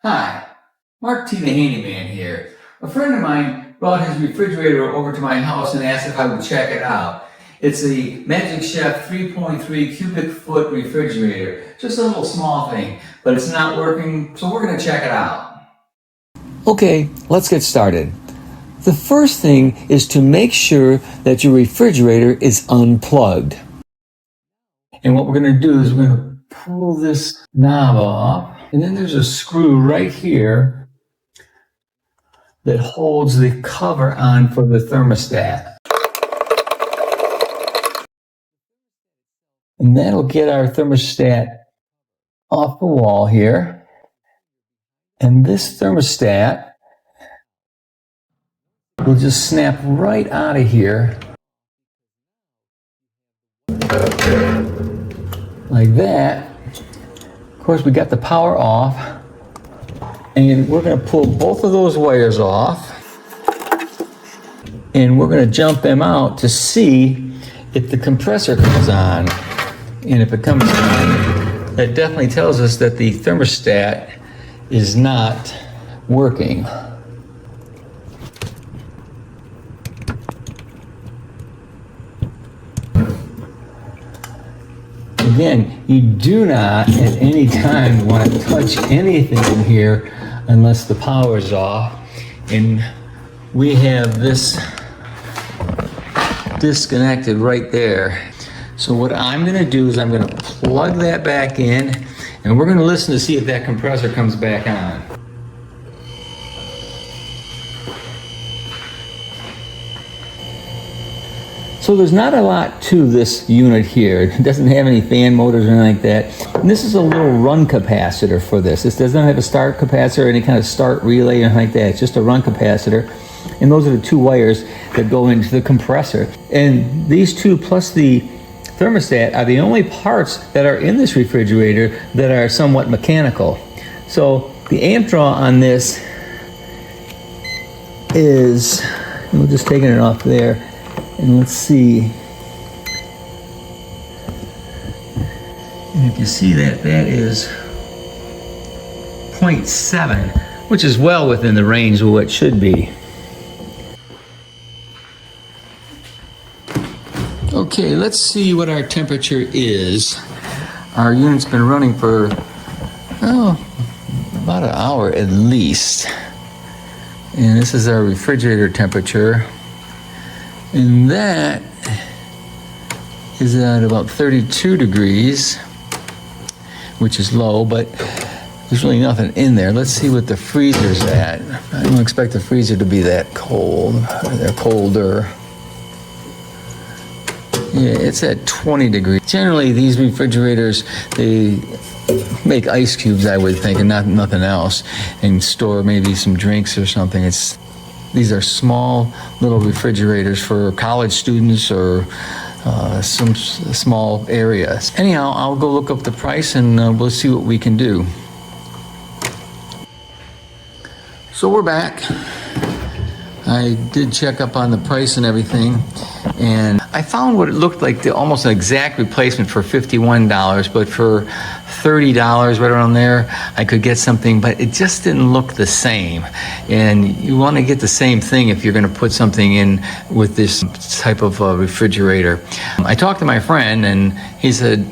Hi, Mark T. the Handyman here. A friend of mine brought his refrigerator over to my house and asked if I would check it out. It's a Magic Chef 3.3 cubic foot refrigerator. Just a little small thing, but it's not working, so we're going to check it out. Okay, let's get started. The first thing is to make sure that your refrigerator is unplugged. And what we're going to do is we're going to pull this knob off. And then there's a screw right here that holds the cover on for the thermostat. And that'll get our thermostat off the wall here. And this thermostat will just snap right out of here. Like that. Of course, we got the power off, and we're going to pull both of those wires off, and we're going to jump them out to see if the compressor comes on. And if it comes on, that definitely tells us that the thermostat is not working. Again, you do not at any time want to touch anything in here unless the power is off. And we have this disconnected right there. So what I'm going to do is I'm going to plug that back in, and we're going to listen to see if that compressor comes back on. So there's not a lot to this unit here. It doesn't have any fan motors or anything like that. And this is a little run capacitor for this. This doesn't have a start capacitor or any kind of start relay or anything like that. It's just a run capacitor. And those are the two wires that go into the compressor. And these two plus the thermostat are the only parts that are in this refrigerator that are somewhat mechanical. So the amp draw on this is, we're just taking it off there. And let's see. And if you see that, that is 0.7, which is well within the range of what it should be. Okay, let's see what our temperature is. Our unit's been running for, about an hour at least. And this is our refrigerator temperature. And that is at about 32 degrees, which is low, but there's really nothing in there. Let's see what the freezer's at. I don't expect the freezer to be that cold. They're colder. Yeah, it's at 20 degrees. Generally, these refrigerators, they make ice cubes, I would think, and nothing else, and store maybe some drinks or something. These are small little refrigerators for college students or some small areas. Anyhow, I'll go look up the price and we'll see what we can do. So we're back. I did check up on the price and everything, and I found what it looked like almost an exact replacement for $51, but for $30 right around there I could get something, but it just didn't look the same. And you want to get the same thing if you're going to put something in with this type of refrigerator. I talked to my friend and he said,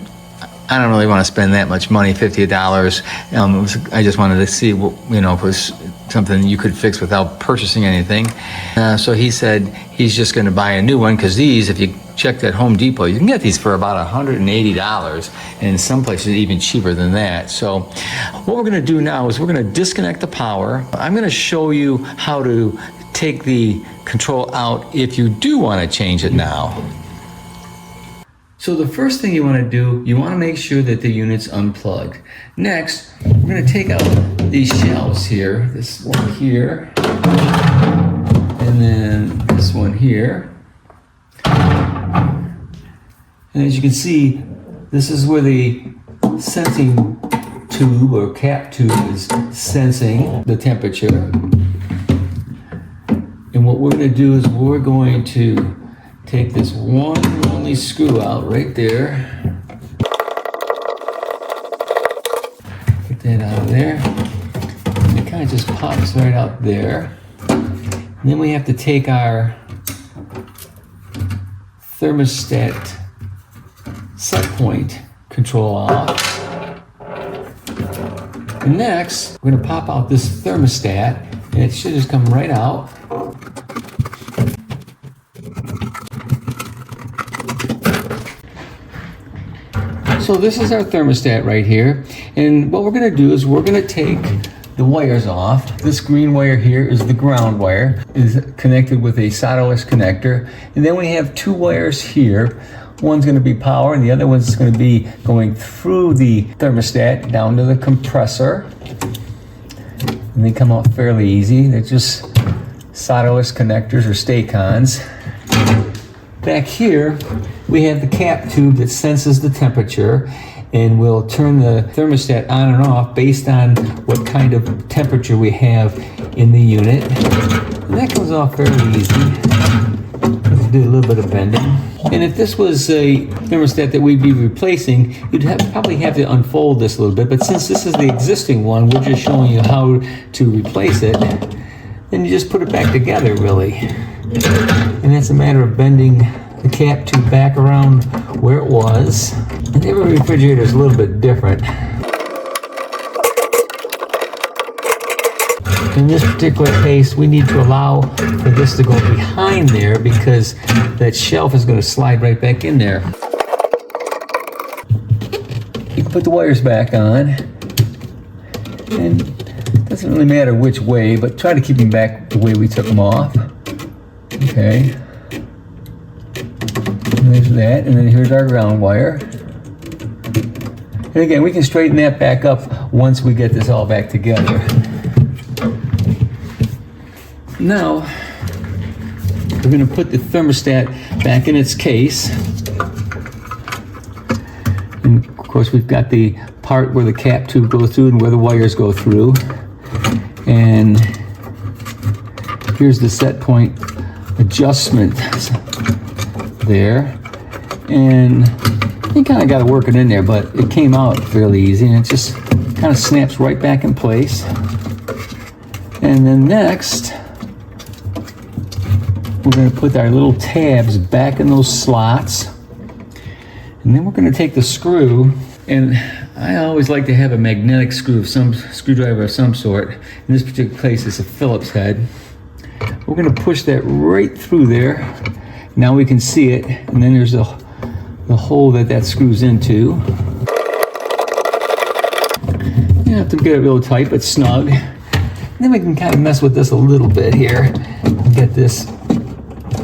I don't really want to spend that much money, $50. I just wanted to see what, if it was something you could fix without purchasing anything. So he said he's just going to buy a new one, because these, if you check at Home Depot, you can get these for about $180, and in some places even cheaper than that. So what we're going to do now is we're going to disconnect the power. I'm going to show you how to take the control out if you do want to change it now. So the first thing you want to do, you want to make sure that the unit's unplugged. Next, we're going to take out these shelves here, this one here, and then this one here. And as you can see, this is where the sensing tube or cap tube is sensing the temperature. And what we're going to do is we're going to take this one only screw out right there. Get that out of there. kind of just pops right out there. And then we have to take our thermostat set point control off. And next, we're going to pop out this thermostat, and it should just come right out. So this is our thermostat right here, and what we're going to do is we're going to take the wires off. This green wire here is the ground wire, is connected with a solderless connector, and then we have two wires here. One's going to be power, and the other one's going to be going through the thermostat down to the compressor, and they come out fairly easy. They're just solderless connectors or stay-cons. Back here, we have the cap tube that senses the temperature and will turn the thermostat on and off based on what kind of temperature we have in the unit. And that comes off fairly easy. Do a little bit of bending. And if this was a thermostat that we'd be replacing, you'd probably have to unfold this a little bit. But since this is the existing one, we're just showing you how to replace it. Then you just put it back together, really. And that's a matter of bending the cap tube back around where it was. And every refrigerator is a little bit different. In this particular case, we need to allow for this to go behind there because that shelf is going to slide right back in there. You put the wires back on, and it doesn't really matter which way, but try to keep them back the way we took them off. Okay. And there's that, and then here's our ground wire. And again, we can straighten that back up once we get this all back together. Now, we're going to put the thermostat back in its case. And of course, we've got the part where the cap tube goes through and where the wires go through. And here's the set point adjustment there. And you kind of got to work it in there, but it came out fairly easy, and it just kind of snaps right back in place. And then next, we're going to put our little tabs back in those slots. And then we're going to take the screw, and I always like to have a magnetic screwdriver of some sort. In this particular case, it's a Phillips head. We're going to push that right through there. Now we can see it, and then there's the hole that screws into. You have to get it real tight but snug. And then we can kind of mess with this a little bit here and get this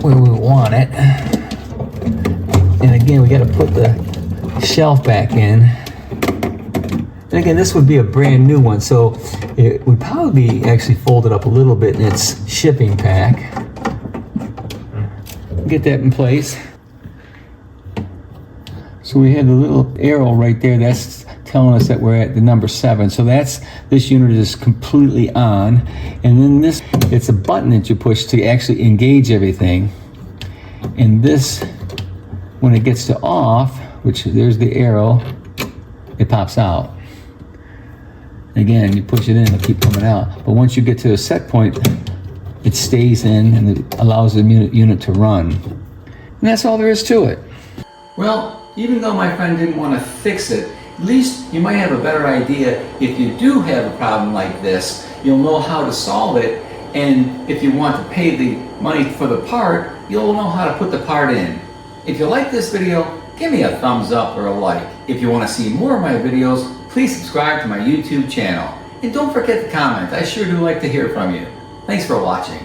where we want it. And again, we got to put the shelf back in. And again, this would be a brand new one, so it would probably be actually folded up a little bit in its shipping pack. Get that in place. So we have the little arrow right there. That's telling us that we're at the number 7. So this unit is completely on. And then this, it's a button that you push to actually engage everything. And this, when it gets to off, which there's the arrow, it pops out. Again, you push it in, it'll keep coming out. But once you get to a set point, it stays in and it allows the unit to run. And that's all there is to it. Well, even though my friend didn't want to fix it, at least you might have a better idea if you do have a problem like this. You'll know how to solve it, and if you want to pay the money for the part, you'll know how to put the part in. If you like this video, give me a thumbs up or a like. If you want to see more of my videos, please subscribe to my YouTube channel. And don't forget to comment. I sure do like to hear from you. Thanks for watching.